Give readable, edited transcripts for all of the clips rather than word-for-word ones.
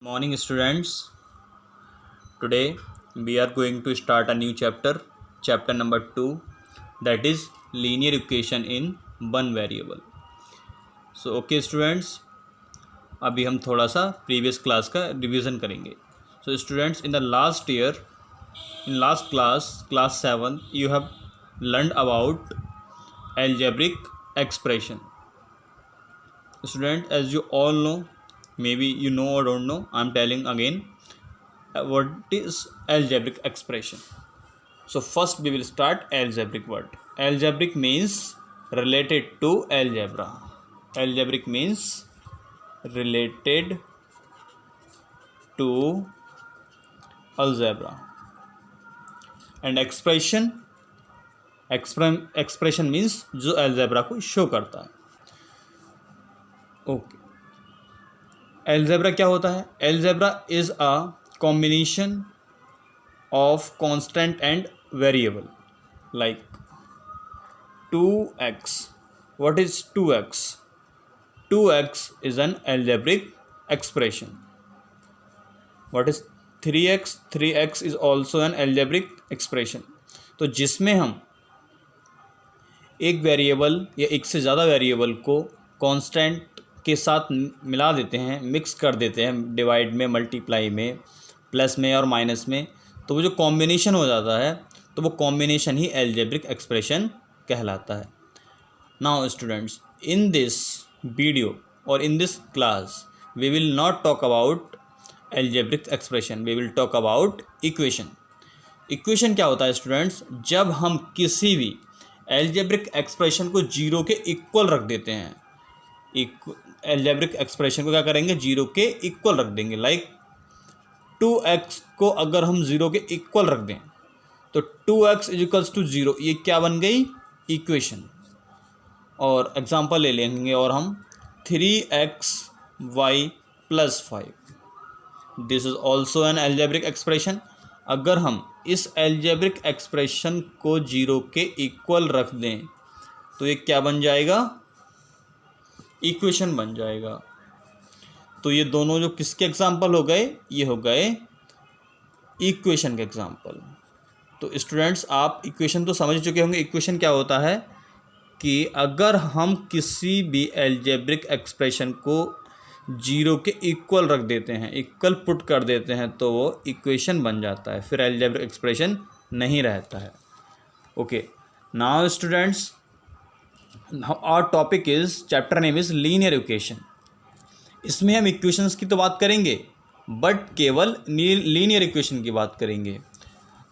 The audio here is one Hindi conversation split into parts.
Morning students. Today we are going to start a new chapter number 2, that is linear equation in one variable. So okay students, अभी हम थोड़ा सा प्रीवियस क्लास का रिवीजन करेंगे. So students, in the last year, in last class 7, you have learned about algebraic expression. Student, as you all know, maybe you know or don't know, I am telling again what is algebraic expression. So first we will start algebraic word. Algebraic means related to algebra. Algebraic means related to algebra. And expression means जो algebra को show करता है. ओके, एल्जेब्रा क्या होता है? Algebra is a combination of constant and variable, like 2x. What is 2x? 2x is an algebraic expression. What is 3x? 3x is also an algebraic expression. तो जिसमें हम एक वेरिएबल या एक से ज़्यादा वेरिएबल को कांस्टेंट के साथ मिला देते हैं, मिक्स कर देते हैं, डिवाइड में, मल्टीप्लाई में, प्लस में और माइनस में, तो वो जो कॉम्बिनेशन हो जाता है तो वो कॉम्बिनेशन ही एल्जेब्रिक एक्सप्रेशन कहलाता है. Now students, in this video और in this class we will not talk about algebraic expression, we will talk about equation. Equation क्या होता है स्टूडेंट्स? जब हम किसी भी एल्जेब्रिक एक्सप्रेशन को जीरो के इक्वल रख देते हैं. एल्जेब्रिक एक्सप्रेशन को क्या करेंगे? जीरो के इक्वल रख देंगे. लाइक 2x को अगर हम जीरो के इक्वल रख दें तो 2x is equals to zero, ये क्या बन गई? इक्वेशन. और एग्जांपल ले लेंगे और हम 3xy plus 5, this is also an algebraic expression. अगर हम इस एल्जेब्रिक एक्सप्रेशन को जीरो के इक्वल रख दें तो ये क्या बन जाएगा? इक्वेशन बन जाएगा. तो ये दोनों जो किसके एग्जाम्पल हो गए? ये हो गए इक्वेशन के एग्जाम्पल. तो स्टूडेंट्स, आप इक्वेशन तो समझ चुके होंगे. इक्वेशन क्या होता है कि अगर हम किसी भी एल्जेब्रिक एक्सप्रेशन को जीरो के इक्वल रख देते हैं, इक्वल पुट कर देते हैं, तो वो इक्वेशन बन जाता है, फिर एल्जेब्रिक एक्सप्रेशन नहीं रहता है. Okay, now students, our topic is, chapter name is linear equation. इसमें हम इक्वेशंस की तो बात करेंगे बट केवल लीनियर इक्वेशन की बात करेंगे.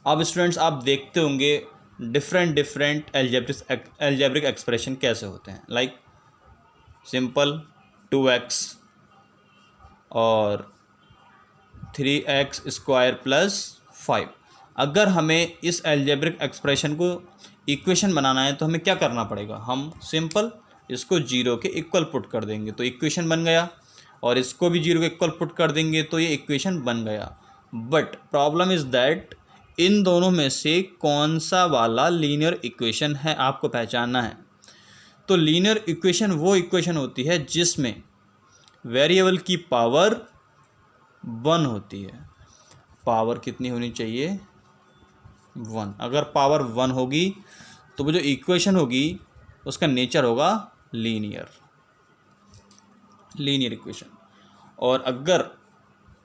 अब स्टूडेंट्स, आप देखते होंगे डिफरेंट एल्जेब्रिक एक्सप्रेशन कैसे होते हैं. लाइक सिंपल 2x और 3x स्क्वायर प्लस 5. अगर हमें इस एल्जेब्रिक एक्सप्रेशन को इक्वेशन बनाना है तो हमें क्या करना पड़ेगा? हम सिंपल इसको जीरो के इक्वल पुट कर देंगे तो इक्वेशन बन गया, और इसको भी जीरो के इक्वल पुट कर देंगे तो ये इक्वेशन बन गया. But problem is that in दोनों में से कौन सा वाला लीनियर इक्वेशन है आपको पहचानना है. तो लीनियर इक्वेशन वो इक्वेशन होती है जिसमें वेरिएबल की पावर 1 होती है. पावर कितनी होनी चाहिए? 1. अगर पावर 1 होगी तो वो जो इक्वेशन होगी उसका नेचर होगा लीनियर इक्वेशन. और अगर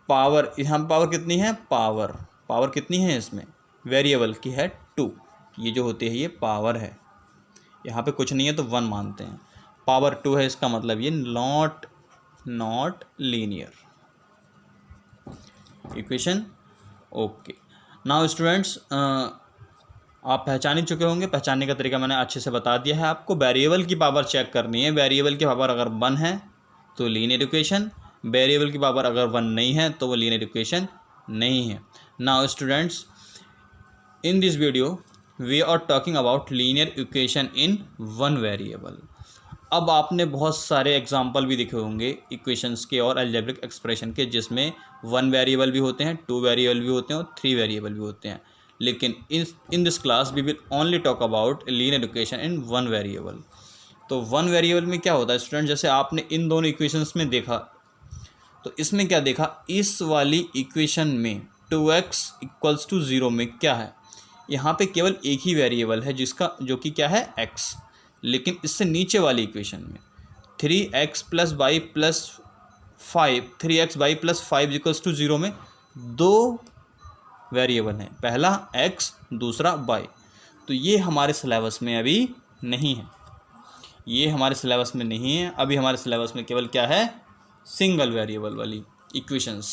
पावर, यहाँ पावर कितनी है? पावर कितनी है इसमें? वेरिएबल की है 2. ये जो होती है ये पावर है, यहाँ पे कुछ नहीं है तो 1 मानते हैं. पावर 2 है, इसका मतलब ये not linear equation. Okay, now students, आप पहचान ही चुके होंगे. पहचानने का तरीका मैंने अच्छे से बता दिया है आपको. वेरिएबल की पावर चेक करनी है. वेरिएबल की पावर अगर 1 है तो लीनियर इक्वेशन, वेरिएबल की पावर अगर 1 नहीं है तो वो लीनियर इक्वेशन नहीं है. Now students, in this video we are talking about linear equation in one variable. अब आपने बहुत सारे एग्जाम्पल भी देखे होंगे इक्वेशंस के और एल्जेब्रिक एक्सप्रेशन के, जिसमें 1 वेरिएबल भी होते हैं, 2 वेरिएबल भी होते हैं और 3 वेरिएबल भी होते हैं. लेकिन in this class we will only talk about linear equation in 1 variable. तो 1 वेरिएबल में क्या होता है स्टूडेंट? जैसे आपने इन दोनों इक्वेशंस में देखा तो इसमें क्या देखा, इस वाली इक्वेशन में 2x इक्वल्स टू 0 में क्या है, यहाँ पे केवल एक ही वेरिएबल है जिसका, जो कि क्या है, x। लेकिन इससे नीचे वाली इक्वेशन में 3x plus Y plus 5, 3x Y plus 5 equals to 0 में दो वेरिएबल हैं, पहला x दूसरा y। तो ये हमारे सिलेबस में अभी नहीं है, ये हमारे सिलेबस में नहीं है। अभी हमारे सिलेबस में केवल क्या है, सिंगल वेरिएबल वाली equations.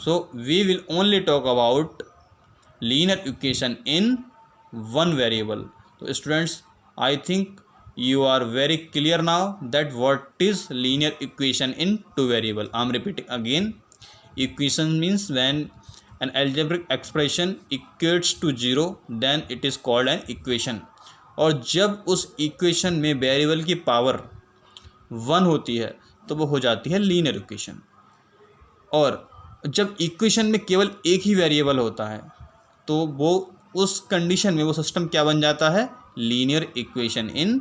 So we will only talk about linear equation in one variable. तो students, I think you are very clear now that what is linear equation in two variable. I am repeating again, equation means when an algebraic expression equates to 0 then it is called an equation। और जब उस इक्वेशन में वेरिएबल की पावर 1 होती है तो वो हो जाती है लीनियर इक्वेशन। और जब इक्वेशन में केवल एक ही वेरिएबल होता है तो वो उस कंडीशन में वो सिस्टम क्या बन जाता है, linear equation in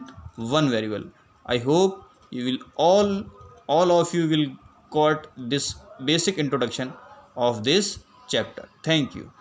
one variable। I hope you will all of you will got this basic introduction of this chapter. Thank you.